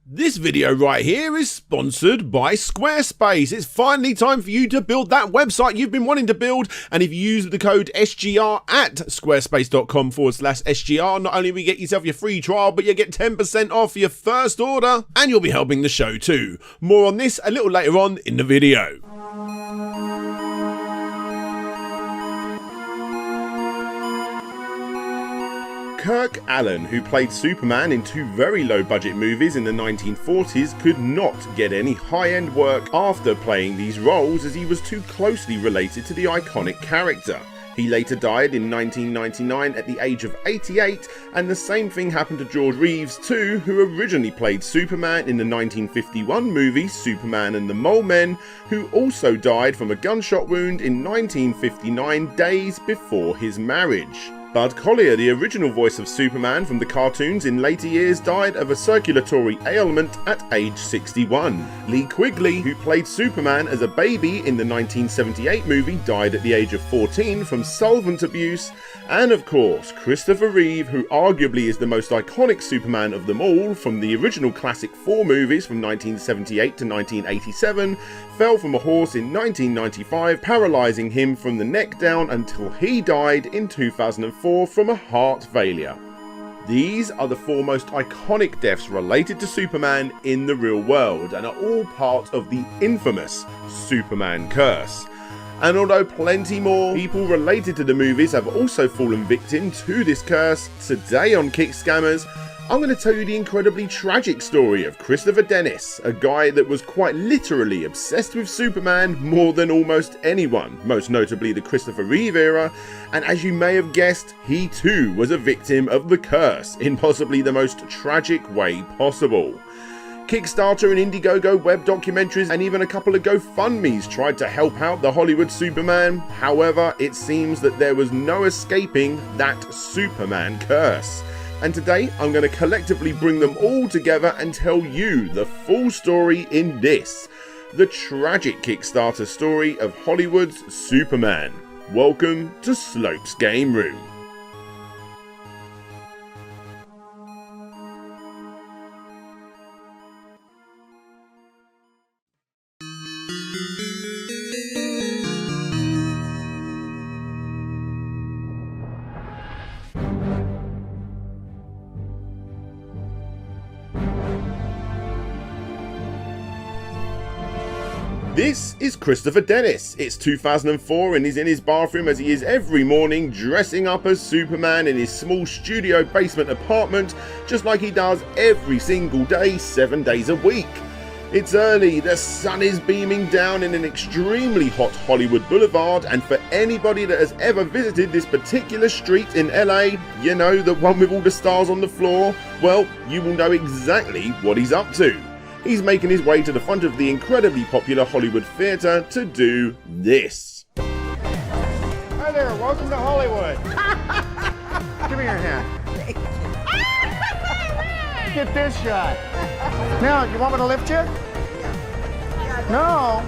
This video right here is sponsored by Squarespace. It's finally time for you to build that website you've been wanting to build, and if you use the code SGR at squarespace.com/SGR, not only will you get yourself your free trial, but you get 10% off your first order, and you'll be helping the show too. More on this a little later on in the video. Kirk Allen, who played Superman in two very low-budget movies in the 1940s, could not get any high-end work after playing these roles, as he was too closely related to the iconic character. He later died in 1999 at the age of 88, and the same thing happened to George Reeves too, who originally played Superman in the 1951 movie Superman and the Mole Men, who also died from a gunshot wound in 1959, days before his marriage. Bud Collyer, the original voice of Superman from the cartoons in later years, died of a circulatory ailment at age 61. Lee Quigley, who played Superman as a baby in the 1978 movie, died at the age of 14 from solvent abuse. And of course, Christopher Reeve, who arguably is the most iconic Superman of them all, from the original classic 4 movies from 1978 to 1987, fell from a horse in 1995, paralysing him from the neck down until he died in 2004 from a heart failure. These are the 4 most iconic deaths related to Superman in the real world, and are all part of the infamous Superman curse. And although plenty more people related to the movies have also fallen victim to this curse, today on Kick Scammers, I'm going to tell you the incredibly tragic story of Christopher Dennis, a guy that was quite literally obsessed with Superman more than almost anyone, most notably the Christopher Reeve era, and as you may have guessed, he too was a victim of the curse in possibly the most tragic way possible. Kickstarter and Indiegogo web documentaries and even a couple of GoFundMes tried to help out the Hollywood Superman. However, it seems that there was no escaping that Superman curse. And today I'm going to collectively bring them all together and tell you the full story in this, the tragic Kickstarter story of Hollywood's Superman. Welcome to Slope's Game Room. This is Christopher Dennis. It's 2004 and he's in his bathroom as he is every morning, dressing up as Superman in his small studio basement apartment, just like he does every single day, 7 days a week. It's early, the sun is beaming down in an extremely hot Hollywood Boulevard, and for anybody that has ever visited this particular street in LA, you know, the one with all the stars on the floor, well, you will know exactly what he's up to. He's making his way to the front of the incredibly popular Hollywood Theatre to do this. Hi there, welcome to Hollywood. Give me your hand. Get this shot. Now, you want me to lift you? No?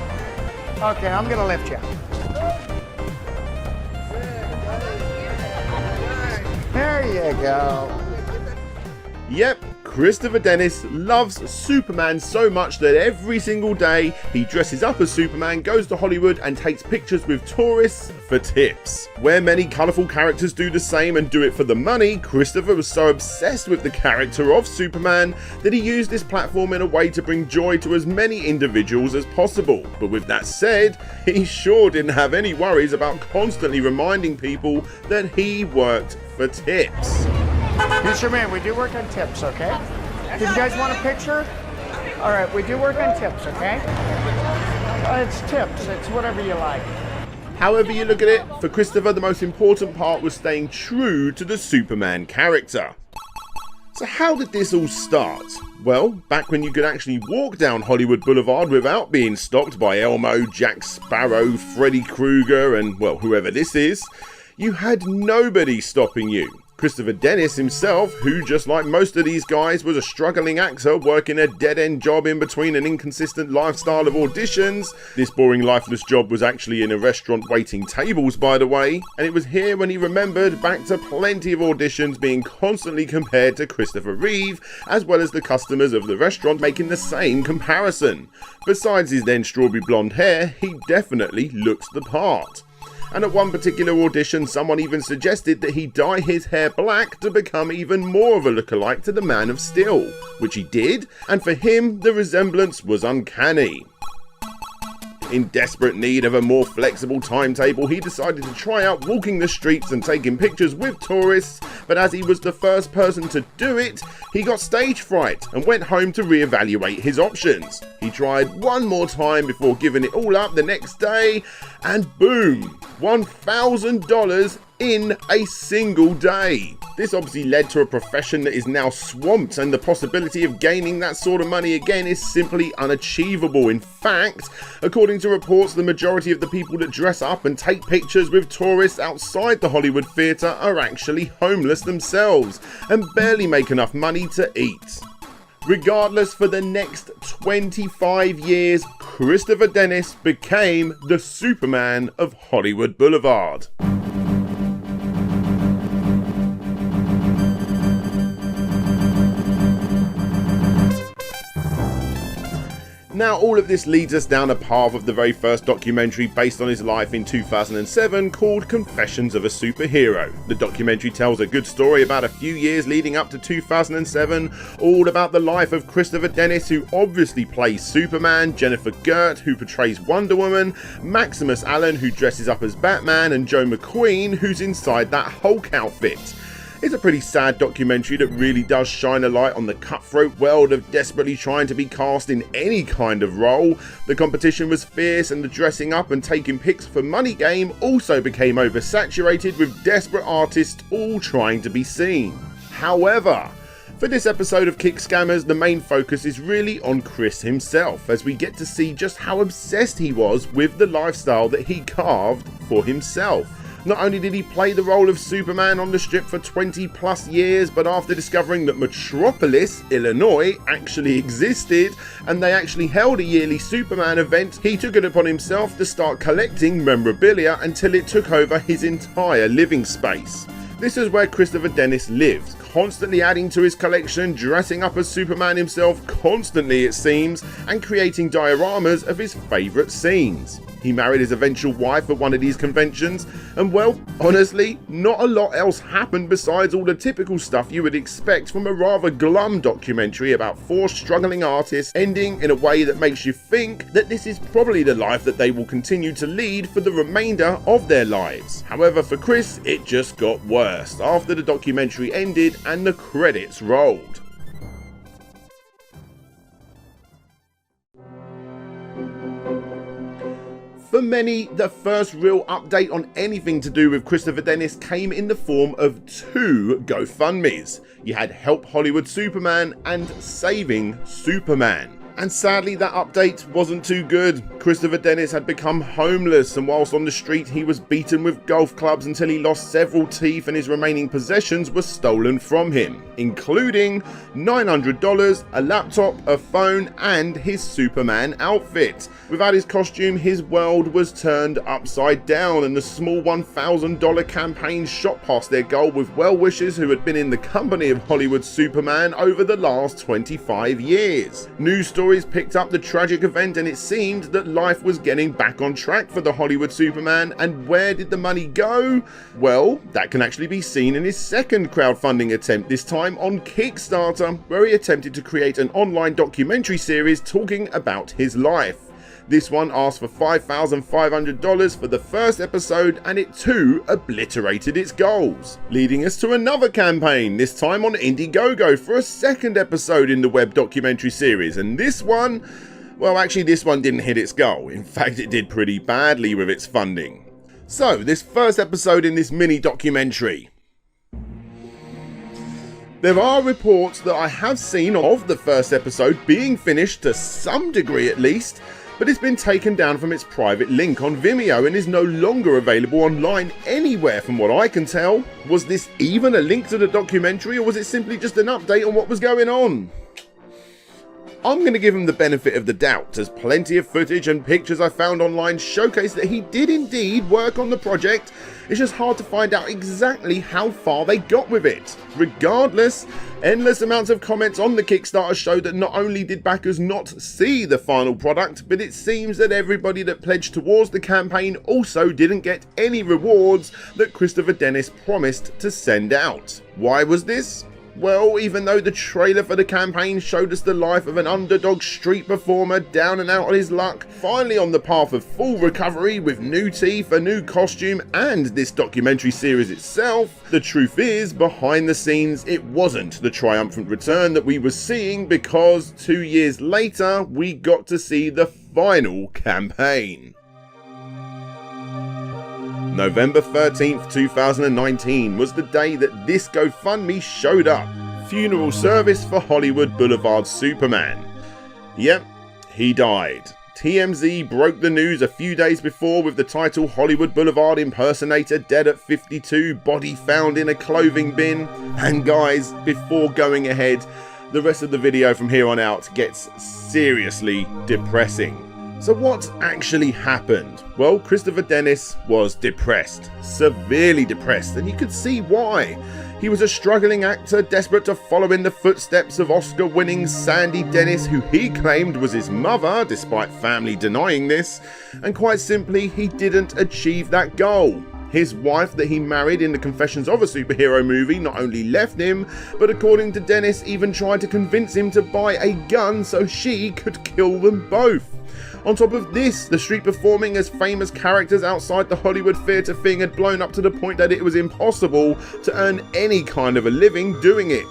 Okay, I'm gonna lift you. There you go. Yep, Christopher Dennis loves Superman so much that every single day he dresses up as Superman, goes to Hollywood and takes pictures with tourists for tips. Where many colourful characters do the same and do it for the money, Christopher was so obsessed with the character of Superman that he used this platform in a way to bring joy to as many individuals as possible. But with that said, he sure didn't have any worries about constantly reminding people that he worked for tips. Mr. Man, we do work on tips, okay? Did you guys want a picture? All right, we do work on tips, okay? It's tips, it's whatever you like. However you look at it, for Christopher the most important part was staying true to the Superman character. So how did this all start? Well, back when you could actually walk down Hollywood Boulevard without being stopped by Elmo, Jack Sparrow, Freddy Krueger and, well, whoever this is, you had nobody stopping you. Christopher Dennis himself, who just like most of these guys was a struggling actor working a dead-end job in between an inconsistent lifestyle of auditions. This boring lifeless job was actually in a restaurant waiting tables, by the way, and it was here when he remembered back to plenty of auditions being constantly compared to Christopher Reeve, as well as the customers of the restaurant making the same comparison. Besides his then strawberry blonde hair, he definitely looks the part. And at one particular audition, someone even suggested that he dye his hair black to become even more of a lookalike to the Man of Steel, which he did, and for him, the resemblance was uncanny. In desperate need of a more flexible timetable, he decided to try out walking the streets and taking pictures with tourists, but as he was the first person to do it, he got stage fright and went home to reevaluate his options. He tried one more time before giving it all up the next day, and boom, $1,000 in a single day. This obviously led to a profession that is now swamped, and the possibility of gaining that sort of money again is simply unachievable. In fact, according to reports, the majority of the people that dress up and take pictures with tourists outside the Hollywood theatre are actually homeless themselves and barely make enough money to eat. Regardless, for the next 25 years, Christopher Dennis became the Superman of Hollywood Boulevard. Now, all of this leads us down a path of the very first documentary based on his life in 2007 called Confessions of a Superhero. The documentary tells a good story about a few years leading up to 2007, all about the life of Christopher Dennis, who obviously plays Superman, Jennifer Gert, who portrays Wonder Woman, Maximus Allen, who dresses up as Batman, and Joe McQueen, who's inside that Hulk outfit. It's a pretty sad documentary that really does shine a light on the cutthroat world of desperately trying to be cast in any kind of role. The competition was fierce, and the dressing up and taking pics for money game also became oversaturated with desperate artists all trying to be seen. However, for this episode of Kick Scammers, the main focus is really on Chris himself, as we get to see just how obsessed he was with the lifestyle that he carved for himself. Not only did he play the role of Superman on the strip for 20 plus years, but after discovering that Metropolis, Illinois, actually existed, and they actually held a yearly Superman event, he took it upon himself to start collecting memorabilia until it took over his entire living space. This is where Christopher Dennis lived, constantly adding to his collection, dressing up as Superman himself constantly it seems, and creating dioramas of his favourite scenes. He married his eventual wife at one of these conventions, and well, honestly, not a lot else happened besides all the typical stuff you would expect from a rather glum documentary about four struggling artists ending in a way that makes you think that this is probably the life that they will continue to lead for the remainder of their lives. However, for Chris, it just got worse after the documentary ended and the credits rolled. For many, the first real update on anything to do with Christopher Dennis came in the form of two GoFundMes. You had Help Hollywood Superman and Saving Superman. And sadly, that update wasn't too good. Christopher Dennis had become homeless, and whilst on the street he was beaten with golf clubs until he lost several teeth and his remaining possessions were stolen from him, including $900, a laptop, a phone, and his Superman outfit. Without his costume, his world was turned upside down, and the small $1,000 campaign shot past their goal with well-wishers who had been in the company of Hollywood Superman over the last 25 years. News stories picked up the tragic event, and it seemed that life was getting back on track for the Hollywood Superman. And where did the money go? Well, that can actually be seen in his second crowdfunding attempt, this time on Kickstarter, where he attempted to create an online documentary series talking about his life. This one asked for $5,500 for the first episode, and it too obliterated its goals. Leading us to another campaign, this time on Indiegogo for a second episode in the web documentary series, and this one, well, actually this one didn't hit its goal. In fact, it did pretty badly with its funding. So, this first episode in this mini documentary. There are reports that I have seen of the first episode being finished to some degree at least, but it's been taken down from its private link on Vimeo and is no longer available online anywhere from what I can tell. Was this even a link to the documentary, or was it simply just an update on what was going on? I'm going to give him the benefit of the doubt, as plenty of footage and pictures I found online showcase that he did indeed work on the project. It's just hard to find out exactly how far they got with it. Regardless, endless amounts of comments on the Kickstarter showed that not only did backers not see the final product, but it seems that everybody that pledged towards the campaign also didn't get any rewards that Christopher Dennis promised to send out. Why was this? Well, even though the trailer for the campaign showed us the life of an underdog street performer down and out on his luck, finally on the path of full recovery with new teeth, a new costume, and this documentary series itself, the truth is, behind the scenes, it wasn't the triumphant return that we were seeing, because 2 years later, we got to see the final campaign. November 13th, 2019 was the day that this GoFundMe showed up. Funeral service for Hollywood Boulevard Superman. Yep, he died. TMZ broke the news a few days before with the title Hollywood Boulevard impersonator dead at 52, body found in a clothing bin. And guys, before going ahead, the rest of the video from here on out gets seriously depressing. So what actually happened? Well, Christopher Dennis was depressed, severely depressed, and you could see why. He was a struggling actor desperate to follow in the footsteps of Oscar-winning Sandy Dennis, who he claimed was his mother, despite family denying this, and quite simply, he didn't achieve that goal. His wife that he married in the Confessions of a Superhero movie not only left him, but according to Dennis, even tried to convince him to buy a gun so she could kill them both. On top of this, the street performing as famous characters outside the Hollywood theatre thing had blown up to the point that it was impossible to earn any kind of a living doing it.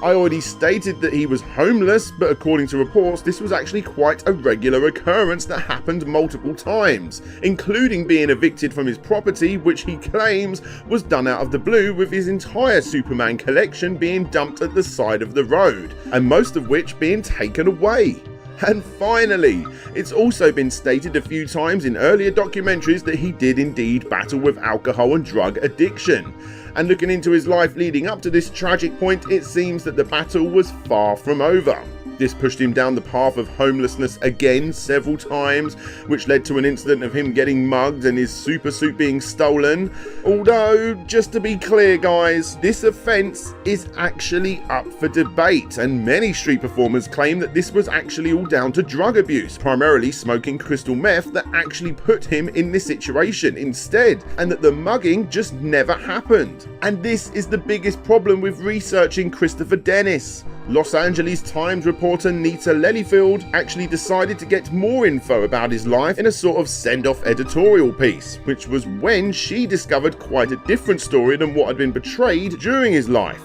I already stated that he was homeless, but according to reports, this was actually quite a regular occurrence that happened multiple times, including being evicted from his property, which he claims was done out of the blue, with his entire Superman collection being dumped at the side of the road, and most of which being taken away. And finally, it's also been stated a few times in earlier documentaries that he did indeed battle with alcohol and drug addiction. And looking into his life leading up to this tragic point, it seems that the battle was far from over. This pushed him down the path of homelessness again several times, which led to an incident of him getting mugged and his super suit being stolen. Although, just to be clear guys, this offence is actually up for debate, and many street performers claim that this was actually all down to drug abuse, primarily smoking crystal meth, that actually put him in this situation instead, and that the mugging just never happened. And this is the biggest problem with researching Christopher Dennis. Los Angeles Times reporter Nita Lelyfield actually decided to get more info about his life in a sort of send-off editorial piece, which was when she discovered quite a different story than what had been portrayed during his life.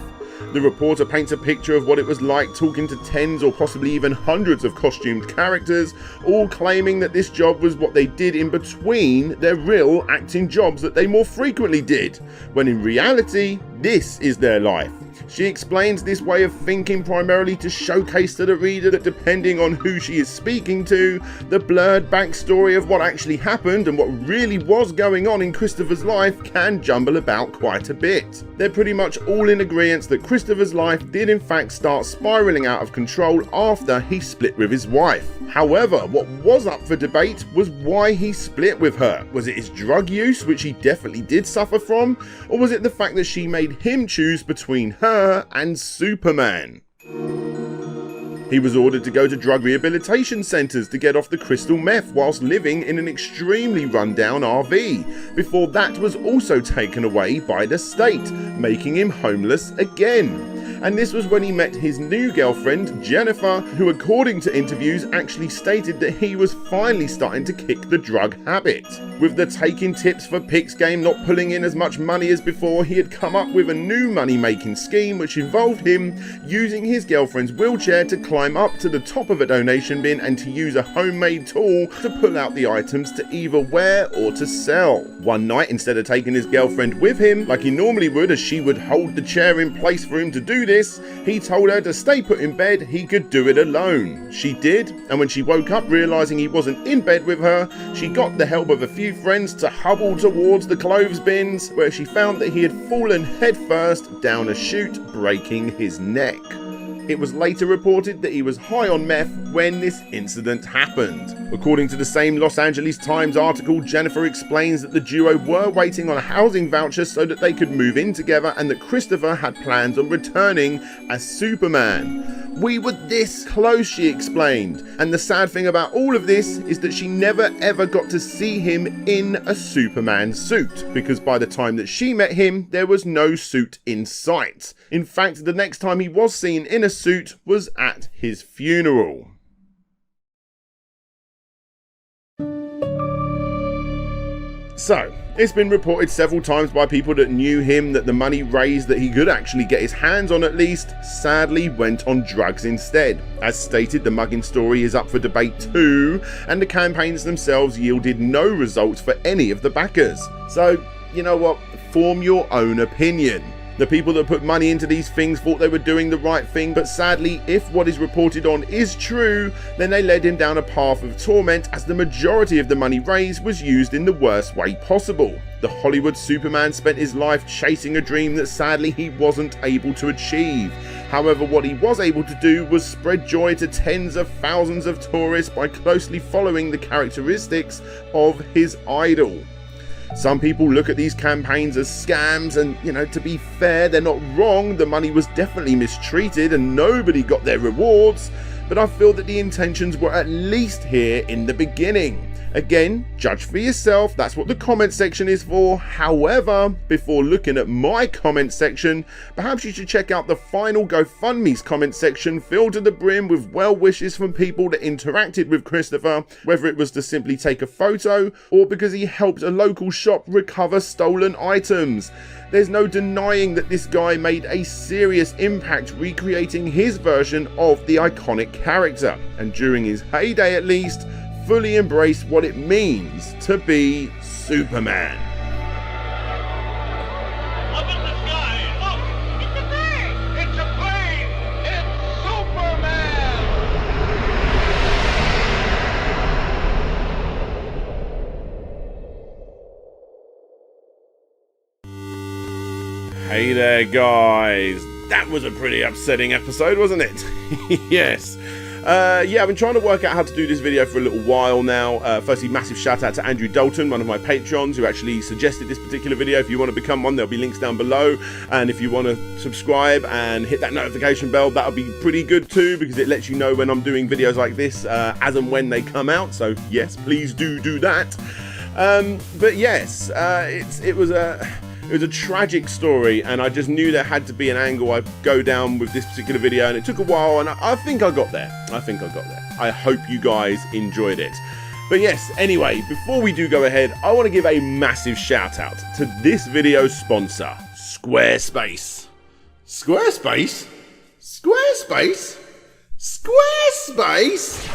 The reporter paints a picture of what it was like talking to tens or possibly even hundreds of costumed characters, all claiming that this job was what they did in between their real acting jobs that they more frequently did, when in reality, this is their life. She explains this way of thinking primarily to showcase to the reader that depending on who she is speaking to, the blurred backstory of what actually happened and what really was going on in Christopher's life can jumble about quite a bit. They're pretty much all in agreement that Christopher's life did in fact start spiraling out of control after he split with his wife. However, what was up for debate was why he split with her. Was it his drug use, which he definitely did suffer from, or was it the fact that she made him choose between her and Superman? He was ordered to go to drug rehabilitation centres to get off the crystal meth whilst living in an extremely run-down RV, before that was also taken away by the state, making him homeless again. And this was when he met his new girlfriend, Jennifer, who according to interviews actually stated that he was finally starting to kick the drug habit. With the taking tips for Pix game not pulling in as much money as before, he had come up with a new money-making scheme which involved him using his girlfriend's wheelchair to climb up to the top of a donation bin and to use a homemade tool to pull out the items to either wear or to sell. One night, instead of taking his girlfriend with him, like he normally would, as she would hold the chair in place for him to do this, this, he told her to stay put in bed, he could do it alone. She did, and when she woke up realising he wasn't in bed with her, she got the help of a few friends to hobble towards the clothes bins, where she found that he had fallen headfirst down a chute, breaking his neck. It was later reported that he was high on meth when this incident happened. According to the same Los Angeles Times article, Jennifer explains that the duo were waiting on a housing voucher so that they could move in together, and that Christopher had plans on returning as Superman. "We were this close," she explained, and the sad thing about all of this is that she never ever got to see him in a Superman suit, because by the time that she met him, there was no suit in sight. In fact, the next time he was seen in a suit was at his funeral. So, it's been reported several times by people that knew him that the money raised that he could actually get his hands on at least, sadly went on drugs instead. As stated, the mugging story is up for debate too, and the campaigns themselves yielded no results for any of the backers. So, you know what? Form your own opinion. The people that put money into these things thought they were doing the right thing, but sadly, if what is reported on is true, then they led him down a path of torment, as the majority of the money raised was used in the worst way possible. The Hollywood Superman spent his life chasing a dream that sadly he wasn't able to achieve. However, what he was able to do was spread joy to tens of thousands of tourists by closely following the characteristics of his idol. Some people look at these campaigns as scams, and to be fair, they're not wrong. The money was definitely mistreated and nobody got their rewards, but I feel that the intentions were at least here in the beginning. Again, judge for yourself, that's what the comment section is for. However, before looking at my comment section, perhaps you should check out the final GoFundMe's comment section, filled to the brim with well wishes from people that interacted with Christopher, whether it was to simply take a photo or because he helped a local shop recover stolen items. There's no denying that this guy made a serious impact recreating his version of the iconic character, and during his heyday at least, fully embraced what it means to be Superman. Up in the sky, look! It's a bird! It's a plane! It's Superman! Hey there, guys. That was a pretty upsetting episode, wasn't it? Yes. I've been trying to work out how to do this video for a little while now. Firstly, massive shout out to Andrew Dalton, one of my patrons, who actually suggested this particular video. If you want to become one, there'll be links down below. And if you want to subscribe and hit that notification bell, that'll be pretty good too, because it lets you know when I'm doing videos like this as and when they come out. So yes, please do that. But yes, it was a tragic story, and I just knew there had to be an angle I'd go down with this particular video, and it took a while, and I think I got there. I hope you guys enjoyed it. But yes, anyway, before we do go ahead, I want to give a massive shout out to this video's sponsor, Squarespace. Squarespace? Squarespace? Squarespace?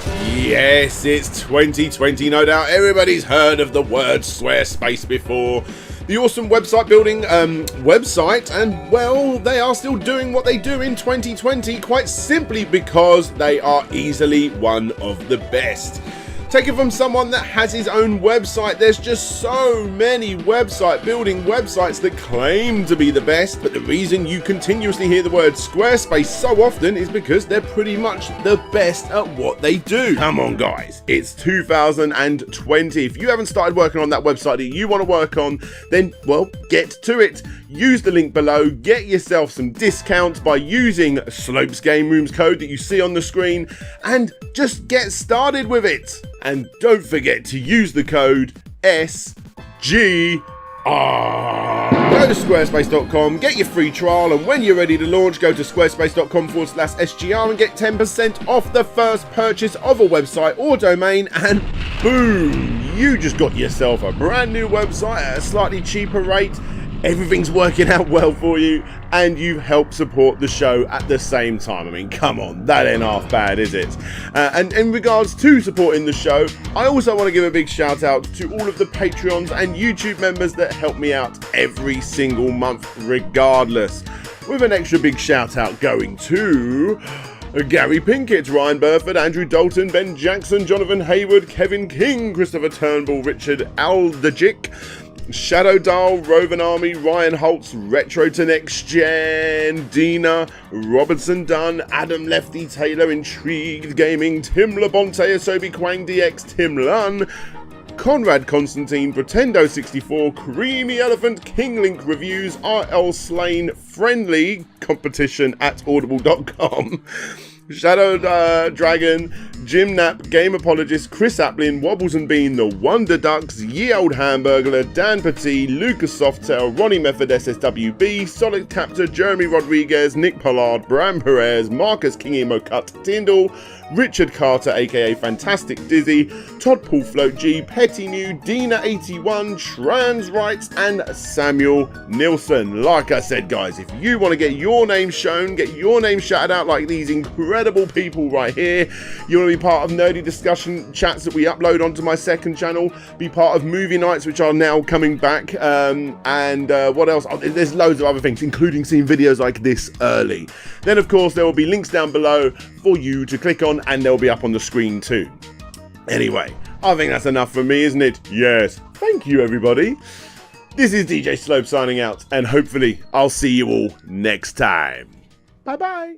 Yes, it's 2020, no doubt everybody's heard of the word Squarespace before. The awesome website building website, and well, they are still doing what they do in 2020 quite simply because they are easily one of the best. Take it from someone that has his own website, there's just so many building websites that claim to be the best, but the reason you continuously hear the word Squarespace so often is because they're pretty much the best at what they do. Come on guys, it's 2020. If you haven't started working on that website that you want to work on, then well, get to it. Use the link below, get yourself some discounts by using Slope's Game Rooms code that you see on the screen, and just get started with it. And don't forget to use the code SGR. Go to squarespace.com, get your free trial, and when you're ready to launch, go to squarespace.com/SGR and get 10% off the first purchase of a website or domain, and boom, you just got yourself a brand new website at a slightly cheaper rate. Everything's working out well for you, and you've helped support the show at the same time. I mean, come on, that ain't half bad, is it? And in regards to supporting the show, I also want to give a big shout out to all of the Patreons and YouTube members that help me out every single month, regardless. with an extra big shout out going to Gary Pinkett, Ryan Burford, Andrew Dalton, Ben Jackson, Jonathan Hayward, Kevin King, Christopher Turnbull, Richard Alderjick, Shadow Dahl, Rovan Army, Ryan Holtz, Retro to Next Gen, Dina, Robertson Dunn, Adam Lefty Taylor, Intrigued Gaming, Tim Labonte, Asobi Quang DX, Tim Lunn, Conrad Constantine, Pretendo64, Creamy Elephant, King Link Reviews, RL Slane, Friendly Competition at audible.com, Shadow Dragon, Jim Knapp, Game Apologist, Chris Applin, Wobbles and Bean, The Wonder Ducks, Ye Old Hamburglar, Dan Petit, Lucas Softail, Ronnie Method SSWB, Solid Captor, Jeremy Rodriguez, Nick Pollard, Bram Perez, Marcus Kingy Mocut Tyndall, Richard Carter aka Fantastic Dizzy, Todd Paul Float G, Petty New, Dina81, Trans Rights, and Samuel Nilsson. Like I said, guys, if you want to get your name shown, get your name shouted out like these incredible people right here, you want to be part of nerdy discussion chats that we upload onto my second channel, be part of movie nights which are now coming back, and what else? Oh, there's loads of other things, including seeing videos like this early. Then of course there will be links down below for you to click on, and they'll be up on the screen too. Anyway, I think that's enough for me, isn't it? Yes. Thank you, everybody. This is DJ Slope signing out, and hopefully I'll see you all next time. Bye-bye.